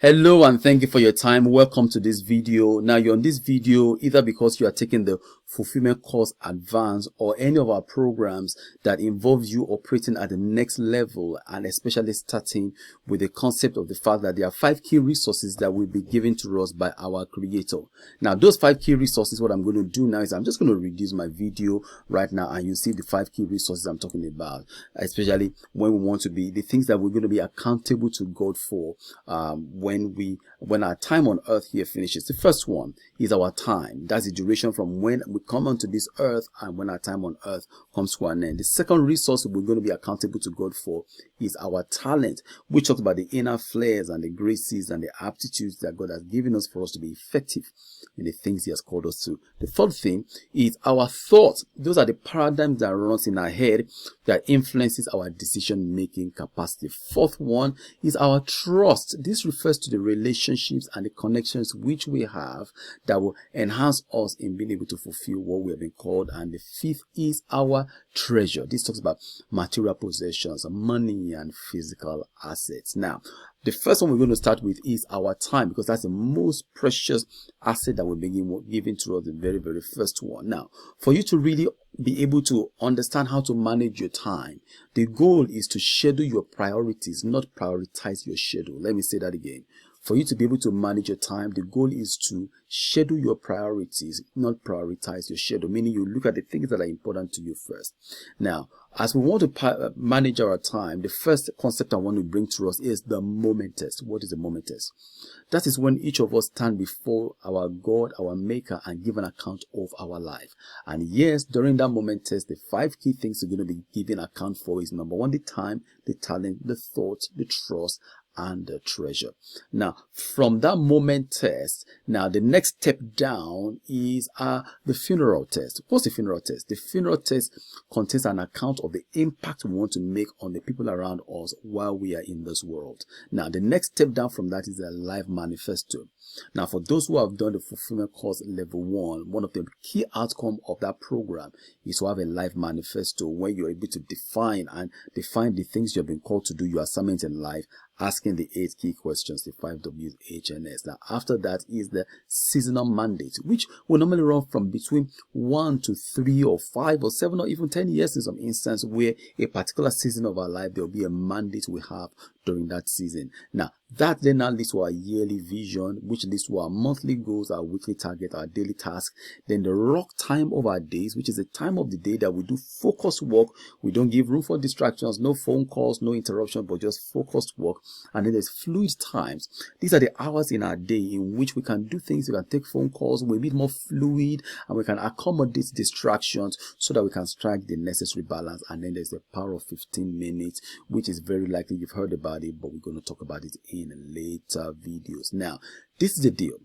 Hello and thank you for your time. Welcome to this video. Now you're on this video either because you are taking the Fulfillment Course Advanced or any of our programs that involves you operating at the next level, and especially starting with the concept of the fact that there are 5 key resources that will be given to us by our Creator. Now those 5 key resources, what I'm going to do now is I'm just going to reduce my video right now and you see the 5 key resources I'm talking about, especially when we want to be the things that we're going to be accountable to God for when our time on earth here finishes. The first one is our time. That's the duration from when we come onto this earth and when our time on earth comes to an end. The second resource we're going to be accountable to God for is our talent, which talks about the inner flares and the graces and the aptitudes that God has given us for us to be effective in the things He has called us to. The third thing is our thoughts. Those are the paradigms that runs in our head that influences our decision-making capacity. Fourth one is our trust. This refers to the relationships and the connections which we have that will enhance us in being able to fulfill what we have been called. And the fifth is our treasure. This talks about material possessions, money, and physical assets. Now, the first one we're going to start with is our time, because that's the most precious asset that we're giving to us, the very, very first one. Now, for you to really be able to understand how to manage your time, the goal is to schedule your priorities, not prioritize your schedule. Let me say that again. For you to be able to manage your time, the goal is to schedule your priorities, not prioritize your schedule, meaning you look at the things that are important to you first. Now, as we want to manage our time, the first concept I want to bring to us is the moment test. What is the moment test? That is when each of us stand before our God, our Maker, and give an account of our life. And yes, during that moment test, the 5 key things you're going to be giving account for is number 1, the time, the talent, the thought, the trust, and the treasure. Now, from that moment test, now the next step down is the funeral test. What's the funeral test? The funeral test contains an account of the impact we want to make on the people around us while we are in this world. Now, the next step down from that is the life manifesto. Now, for those who have done the Fulfillment Course Level 1, one of the key outcomes of that program is to have a life manifesto where you're able to define the things you've been called to do, your assignment in life, asking the 8 key questions, the 5 W's, HNS. Now, after that is the seasonal mandate, which will normally run from between 1 to 3 or 5 or 7 or even 10 years in some instance, where a particular season of our life, there will be a mandate we have during that season. Now, that then now leads to our yearly vision, which leads to our monthly goals, our weekly target, our daily task. Then the rock time of our days, which is the time of the day that we do focused work. We don't give room for distractions, no phone calls, no interruption, but just focused work. And then there's fluid times. These are the hours in our day in which we can do things. We can take phone calls, we're a bit more fluid, and we can accommodate distractions so that we can strike the necessary balance. And then there's the power of 15 minutes, which is very likely you've heard about it, but we're going to talk about it in later videos. Now, this is the deal.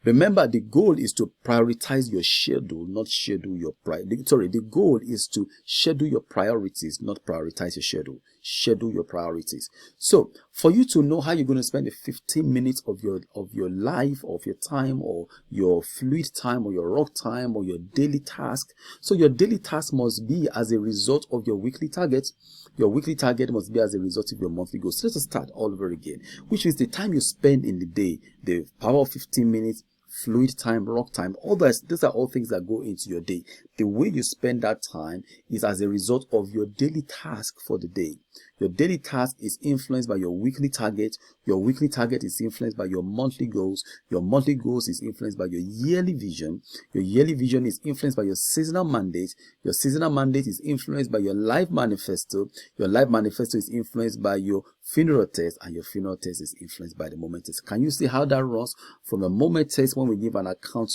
Remember, the goal is to prioritize your schedule, not schedule your the goal is to schedule your priorities, not prioritize your schedule. Schedule your priorities. So, for you to know how you're going to spend the 15 minutes of your life, of your time, or your fluid time, or your rock time, or your daily task. So, your daily task must be as a result of your weekly target. Your weekly target must be as a result of your monthly goals. So let's start all over again, which is the time you spend in the day, the power of 15 minutes, fluid time, rock time, all that. These are all things that go into your day. The way you spend that time is as a result of your daily task for the day. Your daily task is influenced by your weekly target. Your weekly target is influenced by your monthly goals. Your monthly goals is influenced by your yearly vision. Your yearly vision is influenced by your seasonal mandate. Your seasonal mandate is influenced by your life manifesto. Your life manifesto is influenced by your funeral test, and your funeral test is influenced by the moment test. Can you see how that runs from a moment test when we give an account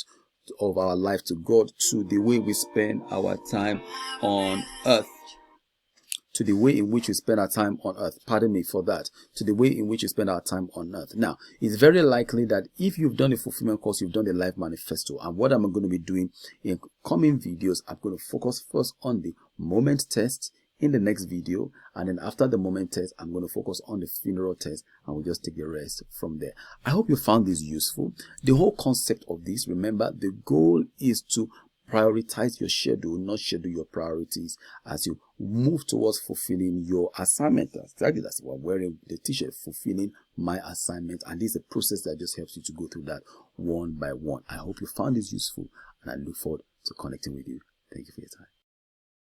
of our life to God to the way we spend our time on earth? To the way in which we spend our time on earth. Pardon me for that. To the way in which we spend our time on earth. Now, it's very likely that if you've done a fulfillment course, you've done the life manifesto. And what I'm going to be doing in coming videos, I'm going to focus first on the moment test in the next video, and then after the moment test, I'm going to focus on the funeral test, and we'll just take the rest from there. I hope you found this useful. The whole concept of this, remember, the goal is to prioritize your schedule, not schedule your priorities, as you move towards fulfilling your assignment. Exactly, that's what I'm wearing the t-shirt, fulfilling my assignment. And this is a process that just helps you to go through that one by one. I hope you found this useful, and I look forward to connecting with you. Thank you for your time.